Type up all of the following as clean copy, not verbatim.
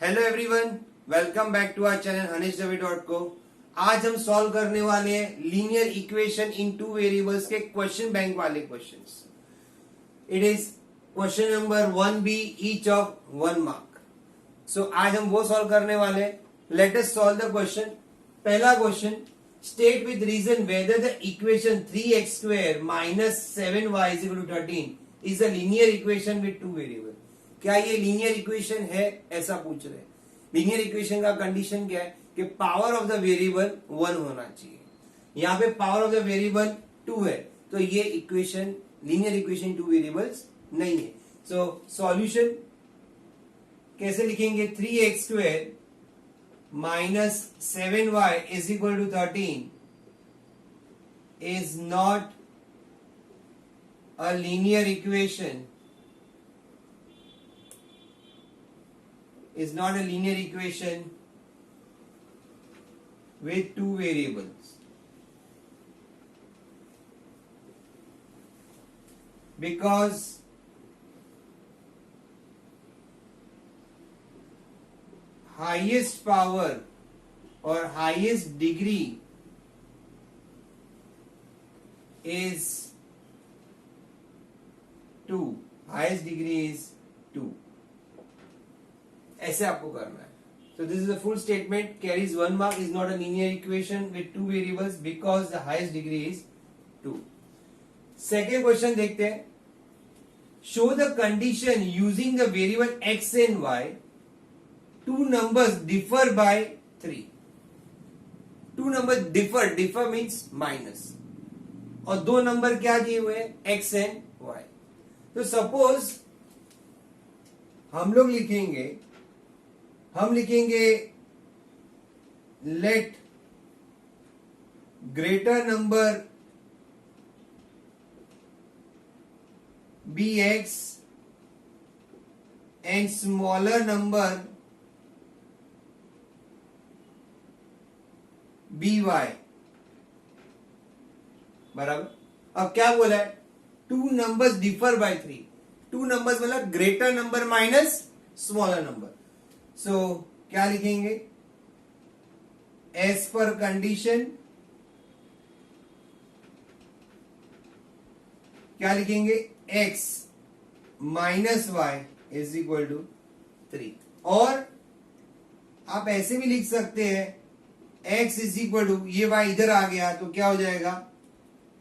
Hello everyone, welcome back to our channel haneshdavi.co। आज हम solve करने वाले हैं linear equation in two variables के क्वेश्चन बैंक वाले questions. It is question number 1B each of 1 mark. So आज हम वो सॉल्व करने वाले हैं। Let us solve the question. पहला question, state with reason whether the equation 3x² minus 7y is equal to 13 is a linear equation with two variables। क्या ये linear equation है, ऐसा पूछ रहे हैं। लीनियर इक्वेशन का कंडीशन क्या है कि पावर ऑफ द वेरिएबल 1 होना चाहिए। यहाँ पे पावर ऑफ द वेरिएबल 2 है, तो ये equation linear equation two variables नहीं है। सो सॉल्यूशन कैसे लिखेंगे? 3x² minus 7y is equal to 13 is not a linear equation, is not a linear equation with two variables, because highest power or highest degree is 2, highest degree is 2। ऐसे आपको करना है। So this is a full statement, carries 1 mark, is not a linear equation with two variables because the highest degree is 2। Second question देखते हैं। Show the condition using the variable x and y, two numbers differ by 3। two numbers differ means minus, और दो number क्या दिए हुए हैं? x and y। तो suppose हम लोग लिखेंगे let greater number be x and smaller number be y। बराबर। अब क्या बोला है? Two numbers differ by 3। Two numbers मतलब greater number minus smaller number. So क्या लिखेंगे? एज पर कंडीशन क्या लिखेंगे? x minus y is equal to 3। और आप ऐसे भी लिख सकते हैं x इज इक्वल टू, ये y इधर आ गया तो क्या हो जाएगा?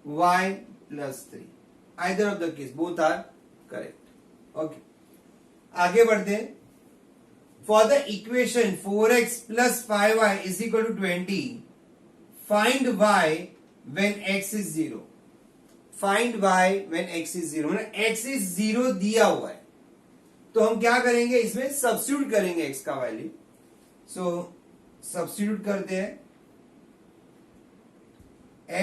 y plus 3। Either of the case, both are correct. Okay, आगे बढ़ते हैं। For the equation 4x plus 5y is equal to 20, find y when x is 0। Find y when x is 0, मतलब x is 0 दिया हुआ है, तो हम क्या करेंगे? इसमें सब्स्टिट्यूट करेंगे x का वैल्यू। सो सब्स्टिट्यूट करते हैं।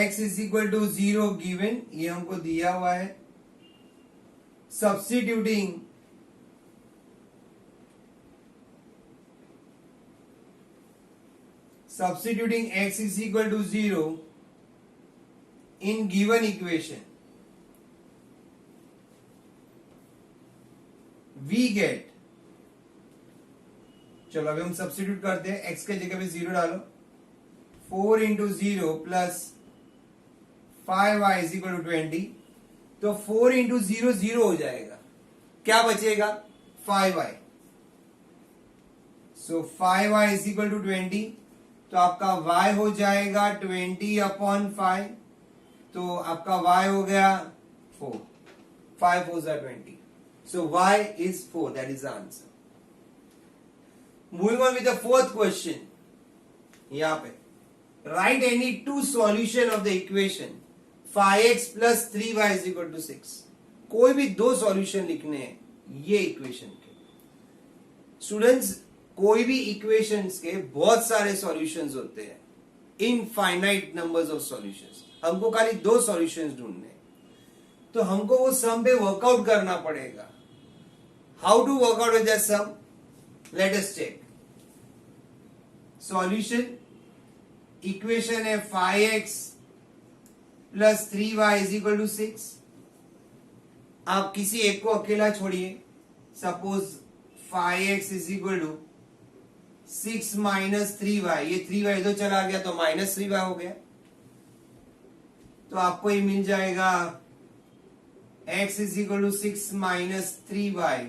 x is equal to 0 given, ये हमको दिया हुआ है। Substituting x is equal to 0 in given equation, we get, चलो अभी हम सब्स्टिट्यूट करते हैं। x के जगह पे 0 डालो। 4 into 0 plus 5y is equal to 20, तो 4 इंटू 0 0 हो जाएगा। क्या बचेगा? 5y। So 5y is equal to 20, तो आपका y हो जाएगा 20/5, तो आपका y हो गया 4। 5 4 20, so y is 4, that is the answer। Moving on with the fourth question, यहाँ पे write any two solution of the equation 5x plus 3y is equal to 6। कोई भी दो सॉल्यूशन लिखने हैं ये इक्वेशन के। स्टूडेंट्स, कोई भी इक्वेशंस के बहुत सारे सॉल्यूशंस होते हैं, इनफाइनाइट नंबर्स ऑफ सॉल्यूशंस। हमको खाली दो सॉल्यूशंस ढूंढने, तो हमको वो सम पे वर्कआउट करना पड़ेगा। How to work out with that sum? Let us check. Solution equation है 5x plus 3y is equal to 6। आप किसी एक को अकेला छोड़िए। Suppose 5x is equal to 6 minus 3y, ये 3y तो चला गया तो माइनस 3y हो गया, तो आपको ये मिल जाएगा x is equal to 6 minus 3y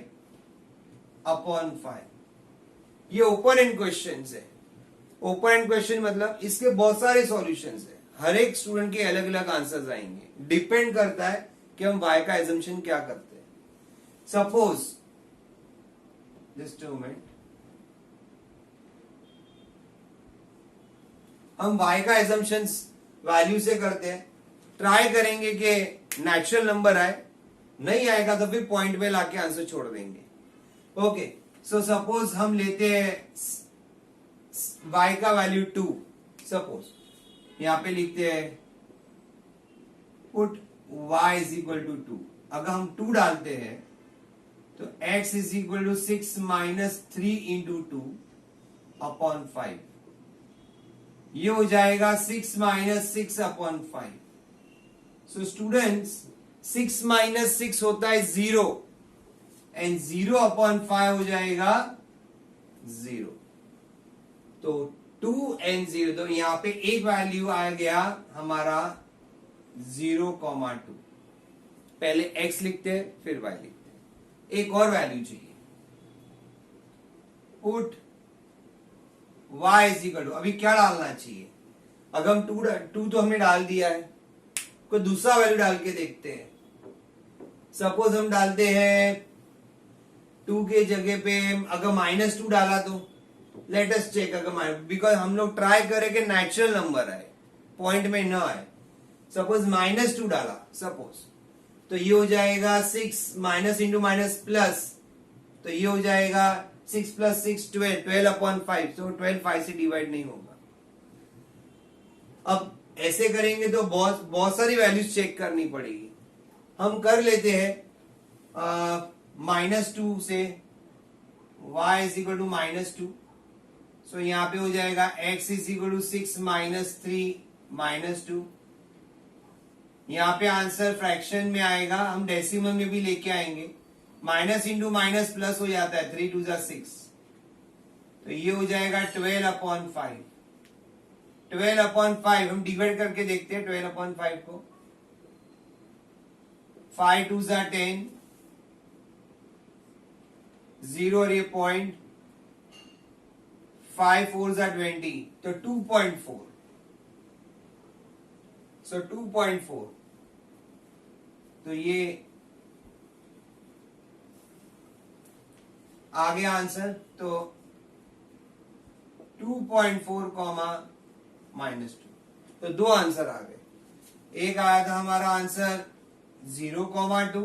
upon 5। ये ओपन एंड क्वेश्चन है। ओपन एंड क्वेश्चन मतलब इसके बहुत सारे सॉल्यूशंस है, हर एक स्टूडेंट के अलग अलग आंसर्स आएंगे, डिपेंड करता है कि हम y का एजम्पशन क्या करते हैं। सपोज जस्ट अ मिनट, हम y का एजम्पशन वैल्यू से करते हैं, ट्राई करेंगे कि नेचुरल नंबर आए, नहीं आएगा तो फिर पॉइंट में लाके आंसर छोड़ देंगे। ओके, सो सपोज हम लेते हैं y का वैल्यू 2, सपोज यहां पे लिखते हैं put y is equal to 2। अगर हम 2 डालते हैं तो x is equal to 6 minus 3 into 2 upon 5, ये हो जाएगा 6 minus 6 upon 5। So students 6 minus 6 होता है 0 एंड 0 अपॉन 5 हो जाएगा 0। तो 2 एंड 0, तो यहां पे एक वैल्यू आ गया हमारा 0,2। पहले x लिखते हैं फिर y लिखते हैं। एक और वैल्यू चाहिए, put y is equal to, अभी क्या डालना चाहिए? अगर हम 2 तो हमने डाल दिया है, कोई दूसरा वैल्यू डाल के देखते हैं। सपोज हम डालते हैं 2 के जगह पे अगर -2 डाला तो लेट अस चेक, अगर बिकॉज हम लोग ट्राई करें कि नेचुरल नंबर आए, पॉइंट में न आए। सपोज -2 डाला सपोज, तो ये हो जाएगा 6 माइनस इंटू माइनस प्लस, तो ये हो जाएगा 6 प्लस 6 12 अपॉन 5, तो 12 5 से डिवाइड नहीं होगा। अब ऐसे करेंगे तो बहुत सारी वैल्यूज चेक करनी पड़ेगी। हम कर लेते हैं -2 से y is equal to -2, so यहां पे हो जाएगा x is equal to 6 minus 3 -2। यहां पे आंसर फ्रैक्शन में आएगा, हम डेसिमल में भी लेके आएंगे, माइनस इंटू माइनस प्लस हो जाता है, 3 2 6, तो ये हो जाएगा 12 अपॉन 5। 12 अपॉन 5 हम डिवाइड करके देखते हैं 12 अपॉन 5 को, 5 2 10, 0 और ये पॉइंट, 5 4 20, तो 2.4, सो 2.4, तो ये आ गया आंसर। तो 2.4 -2, तो दो आंसर आ गए। एक आया था हमारा आंसर 0,2,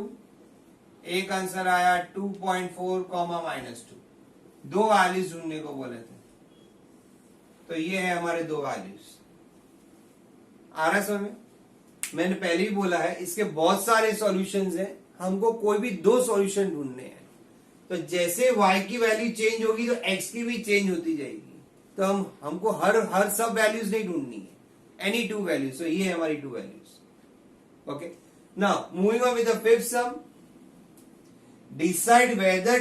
एक आंसर आया 2.4 -2। दो वैल्यूज ढूंढने को बोले थे, तो ये है हमारे दो वैल्यूज। आ रहा है समझ में? मैंने पहले ही बोला है इसके बहुत सारे सॉल्यूशंस हैं, हमको कोई भी दो सॉल्यूशन ढूंढने हैं। तो जैसे y की वैल्यू चेंज होगी तो x की भी चेंज होती जाएगी, तो हमको हर सब वैल्यूज नहीं ढूंढनी है, एनी टू वैल्यूज। तो ये है हमारी to values. Okay, now moving on with the fifth some, decide whether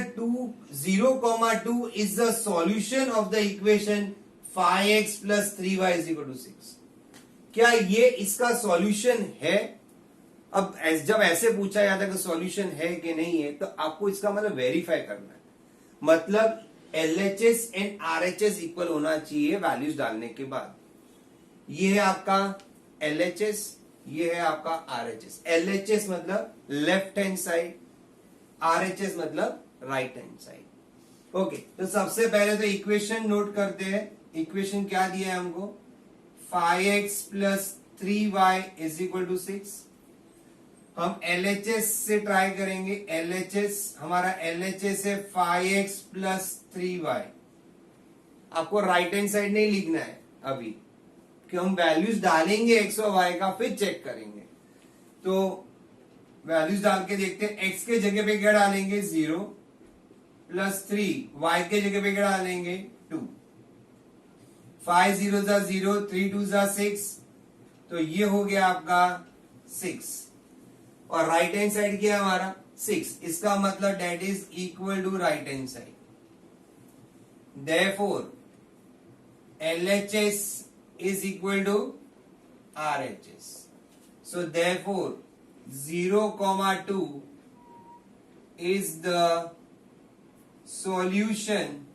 0,2 is the solution of the equation 5x plus 3y is equal to 6। क्या ये इसका सॉल्यूशन है? अब जब ऐसे पूछा जाता है कि सॉल्यूशन है कि नहीं है, तो आपको इसका मतलब वेरीफाई करना है, मतलब LHS एंड RHS इक्वल होना चाहिए वैल्यूज डालने के बाद। ये है आपका LHS, ये है आपका RHS। LHS मतलब लेफ्ट हैंड साइड, RHS मतलब राइट हैंड साइड। ओके, तो सबसे पहले तो इक्वेशन नोट करते हैं। इक्वेशन क्या दिया है हमको? 5x plus 3y is equal to 6। हम LHS से ट्राई करेंगे। LHS हमारा LHS है 5x प्लस 3y। आपको राइट हैंड साइड नहीं लिखना है अभी, कि हम वैल्यूज डालेंगे x और y का, फिर चेक करेंगे। तो वैल्यूज डाल के देखते हैं। x के जगह पे क्या डालेंगे? 0 प्लस 3, y के जगह पे क्या डालेंगे? 2। 5 0 0, 3 2 6, तो ये हो गया आपका 6। और राइट हैंड साइड क्या है हमारा? 6। इसका मतलब that is equal to right hand side. Therefore LHS is equal to RHS. So therefore 0,2 is the solution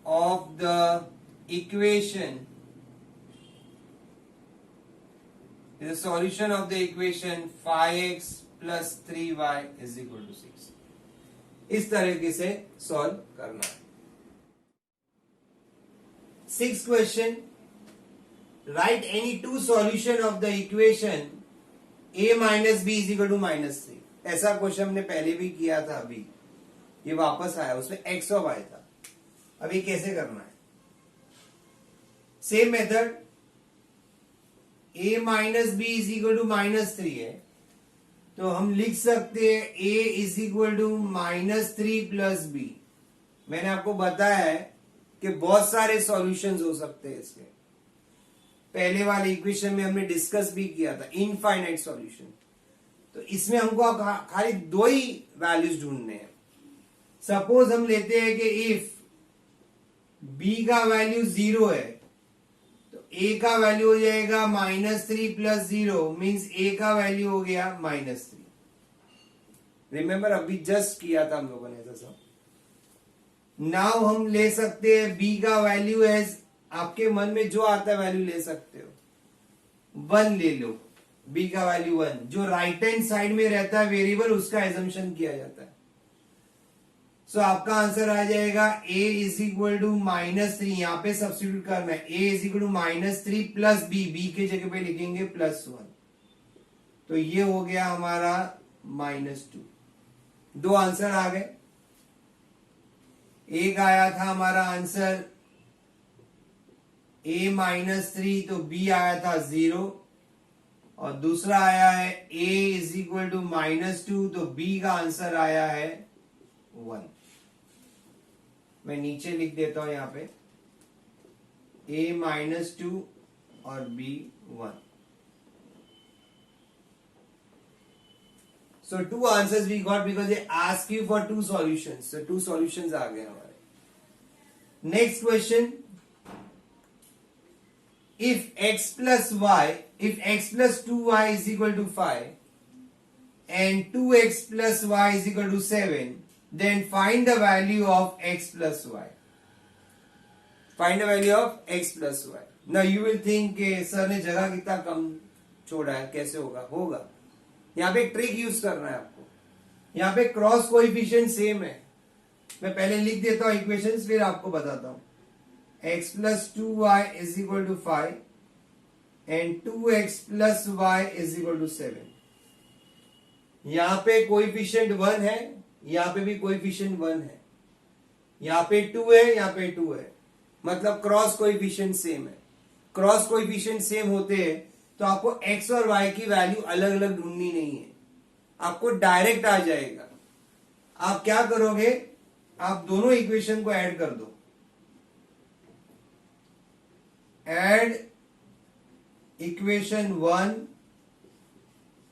of the equation, is the solution of the equation 5x plus 3y is equal to 6. इस तरीके से solve करना है. 6th question, write any two solution of the equation a minus b is equal to -3. ऐसा question हमने पहले भी किया था, अभी ये वापस आया, उसमें x और y था. अभी कैसे करना है? Same method, a minus b is equal to -3 है, तो हम लिख सकते हैं a is equal to -3 plus b. मैंने आपको बताया है कि बहुत सारे सॉल्यूशंस हो सकते हैं इसके. पहले वाले इक्वेशन में हमने डिस्कस भी किया था इनफाइनाइट सॉल्यूशन. तो इसमें हमको खाली दो ही वैल्यूज ढूंढने हैं. सपोज हम लेते हैं कि इफ b का वैल्यू 0 है तो a का वैल्यू हो जाएगा -3 प्लस 0, मीन्स a का वैल्यू हो गया -3. रिमेंबर अभी जस्ट किया था हम लोगों ने ऐसा सब. नाउ हम ले सकते हैं b का वैल्यू एज, आपके मन में जो आता है वैल्यू ले सकते हो. 1 ले लो, b का वैल्यू 1. जो राइट हैंड साइड में रहता है वेरिएबल उसका एजम्पशन किया जाता है. सो आपका आंसर आ जाएगा a इज इक्वल टू -3. यहां पे सब्स्टिट्यूट करना है. a is equal to -3 plus b के जगह पे लिखेंगे +1. तो ये हो गया हमारा -2. दो आंसर आ गए. एक आया था हमारा आंसर a -3, तो b आया था 0, और दूसरा आया है a इज इक्वल टू -2, तो b का आंसर आया है 1. मैं नीचे लिख देता हूं यहां पे a -2 और b 1. So two answers we got because they ask you for two solutions. So two solutions आ गए हमारे. Next question. If x plus 2y is equal to 5 and 2x plus y is equal to 7, then find the value of x plus y. Find the value of x plus y. Now you will think कि sir ने जगह कितना कम छोड़ा है, कैसे होगा? होगा. यहाँ पे ट्रिक यूज करना है आपको. यहाँ पे क्रॉस कोएफिशिएंट सेम है. मैं पहले लिख देता हूं इक्वेशंस, फिर आपको बताता हूं. x plus 2y is equal to 5 and 2x plus y is equal to 7. यहां पे कोएफिशिएंट 1 है, यहां पे भी कोएफिशिएंट 1 है, यहां पे 2 है, यहां पे 2 है, मतलब क्रॉस कोएफिशिएंट सेम है. क्रॉस कोएफिशिएंट सेम होते हैं तो आपको x और y की वैल्यू अलग अलग ढूंढनी नहीं है, आपको डायरेक्ट आ जाएगा. आप क्या करोगे, आप दोनों इक्वेशन को ऐड कर दो. Add equation 1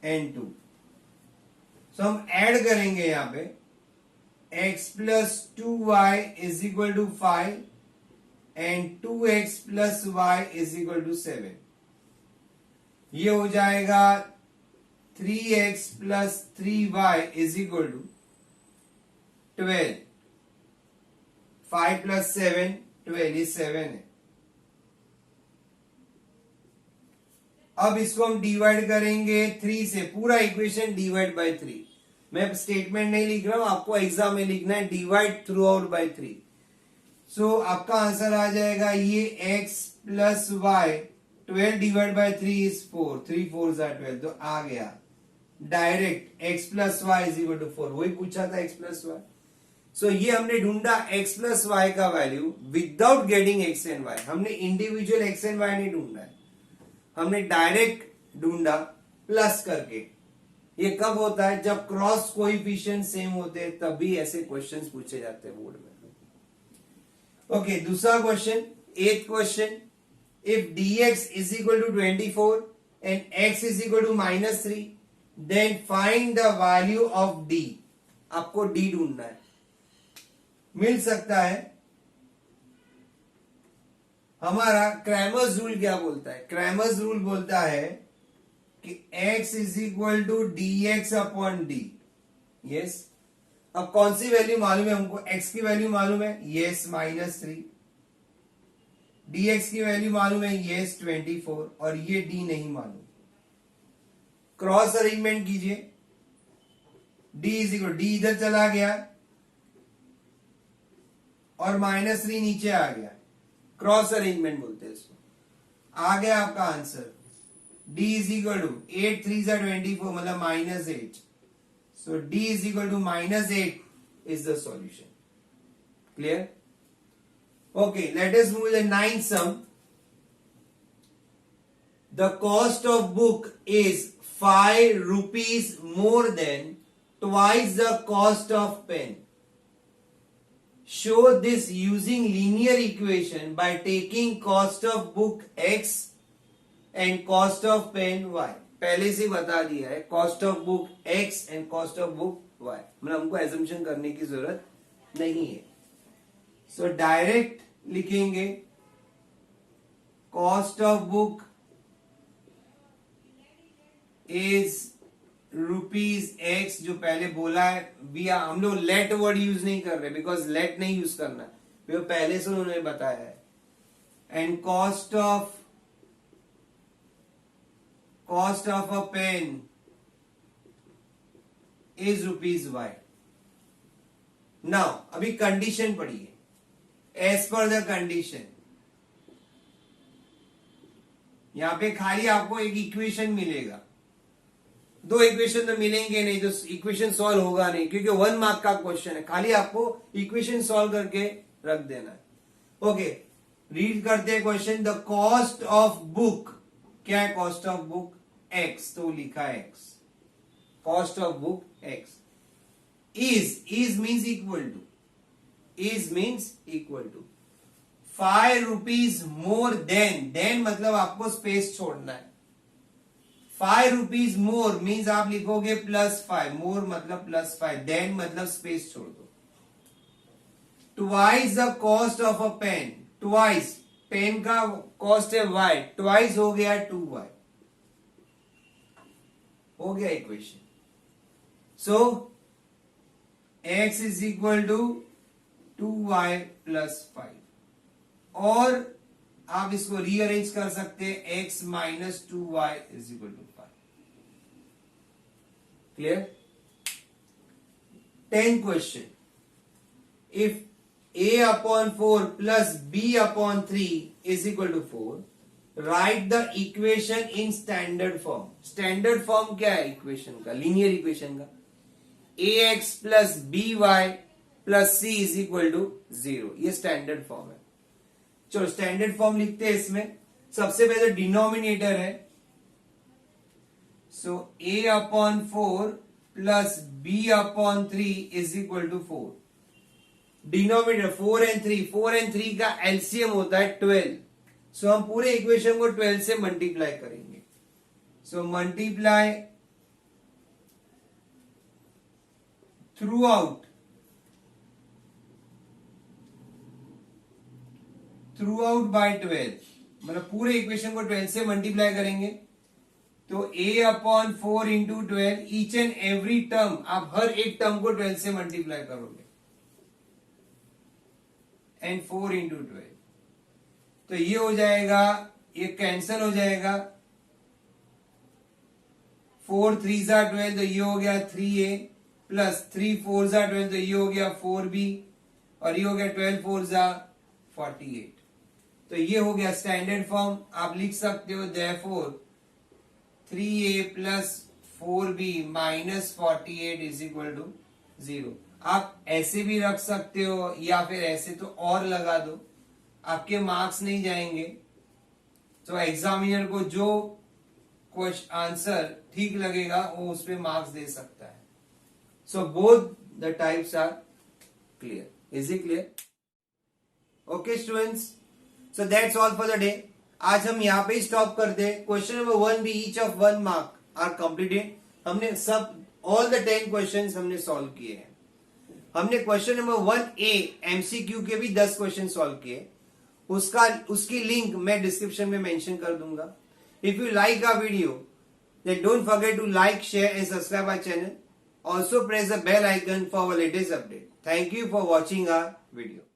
and 2. सो हम ऐड करेंगे यहां पे x plus 2y is equal to 5 and 2x plus y is equal to 7. ये हो जाएगा 3x plus 3y is equal to 12. 5 plus 7 12, ये 7 है. अब इसको हम डिवाइड करेंगे 3 से. पूरा इक्वेशन डिवाइड बाय 3. मैं स्टेटमेंट नहीं लिख रहा हूं, आपको एग्जाम में लिखना है divide throughout by 3. So आपका आंसर आ जाएगा ये x plus y. 12 divide by 3 is 4. 3 4 12. तो आ गया direct x plus y is equal to 4. वही पूछा था x प्लस वाई. सो ये हमने ढूंढा x प्लस वाई का value without getting x and y. हमने इंडिविजुअल x एंड y नहीं ढूंढा है, हमने डायरेक्ट ढूंढा प्लस करके. ये कब होता है, जब क्रॉस कोएफिशिएंट सेम होते हैं, तभी ऐसे क्वेश्चंस पूछे जाते हैं बोर्ड में. ओके, दूसरा question, 8th question. If dx is equal to 24 and x is equal to -3, then find the value of d. आपको d ढूंढना है. मिल सकता है हमारा क्रैमर्स रूल क्या बोलता है? क्रैमर्स रूल बोलता है कि x is equal to d x upon d. Yes, अब कौन सी वैल्यू मालूम है हमको? x की वैल्यू मालूम है, यस -3. dx की वैल्यू मालूम है, यस 24. और ये d नहीं मालूम. क्रॉस अरेंजमेंट कीजिए. d इज इक्वल, डी इधर चला गया और -3 नीचे आ गया. क्रॉस अरेंजमेंट बोलते हैं इसको. आ गया आपका answer. d is equal to 8 3 24 मतलब -8. So d is equal to -8 is the solution. Clear? Okay, let us move the ninth sum. The cost of book is 5 rupees more than twice the cost of pen. Show this using linear equation by taking cost of book x and cost of pen y. पहले से बता दिया है cost of book x and cost of book y. मतलब हमको assumption करने की जरूरत नहीं है. So direct लिखेंगे cost of book is rupees x, जो पहले बोला है. हम लोग लेट वर्ड यूज नहीं कर रहे बिकॉज लेट नहीं यूज करना, वो पहले से उन्होंने बताया है. And cost of a pen is rupees y. Now अभी कंडीशन पढ़िए. एज पर द कंडीशन, यहां पे खाली आपको एक इक्वेशन मिलेगा. 2 इक्वेशन तो मिलेंगे नहीं, तो इक्वेशन सॉल्व होगा नहीं, क्योंकि 1 मार्क का क्वेश्चन है. खाली आपको इक्वेशन सॉल्व करके रख देना है. ओके, रीड करते हैं question. The cost of book, क्या है कॉस्ट ऑफ बुक? एक्स, तो लिखा है x. Cost of book x. Is means equal to 5 rupees more than मतलब आपको स्पेस छोड़ना है. 5 rupees मोर मीन्स आप लिखोगे +5. मोर मतलब +5, देन मतलब स्पेस छोड़ दो. Twice the cost of a pen. Twice pen का कॉस्ट है y, ट्वाइस हो गया 2y. हो गया equation. So x is equal to 2y + 5. और आप इसको रीअरेंज कर सकते हैं. x - 2y = 5. Clear? 10th question. If a/4 + b/3 = 4, right the equation in standard form. Standard form क्या है इक्वेशन का? लीनियर इक्वेशन का. ax + by + c = 0. ये स्टैंडर्ड फॉर्म है. चलो स्टैंडर्ड फॉर्म लिखते हैं. इसमें सबसे पहले डिनोमिनेटर है. सो a/4 + b/3 = 4. डिनोमिनेटर 4 and 3 का एलसीएम होता है 12. सो हम पूरे इक्वेशन को 12 से मल्टीप्लाई करेंगे. So multiply through out by 12, मतलब पूरे इक्वेशन को 12 से मल्टीप्लाई करेंगे. तो a/4 × 12, each and every term, आप हर एक टर्म को 12 से मल्टीप्लाई करोगे. एंड 4 × 12, तो ये हो जाएगा, ये कैंसल हो जाएगा. 4 3 12, तो ये हो गया 3a प्लस 3 4 12, तो ये हो गया 4b, और ये हो गया 12 4 48. तो ये हो गया स्टैंडर्ड फॉर्म. आप लिख सकते हो therefore 3a + 4b - 48 = 0. आप ऐसे भी रख सकते हो या फिर ऐसे, तो और लगा दो, आपके मार्क्स नहीं जाएंगे. तो एग्जामिनर को जो क्वेश्चन आंसर ठीक लगेगा वो उस पे मार्क्स दे सकता है. So both the types are clear. Is it clear? Okay students, so that's all for the day. आज हम यहाँ पे स्टॉप करते हैं. क्वेश्चन नंबर 1 भी each of 1 mark are completed. हमने सब ऑल द 10 क्वेश्चंस हमने सॉल्व किए हैं. हमने क्वेश्चन नंबर 1A MCQ के भी 10 क्वेश्चन सॉल्व किए. उसकी लिंक मैं डिस्क्रिप्शन में मेंशन कर दूंगा. If you like our video then don't forget to like, share and subscribe our channel. Also press the bell icon for our latest update. Thank you for watching our video.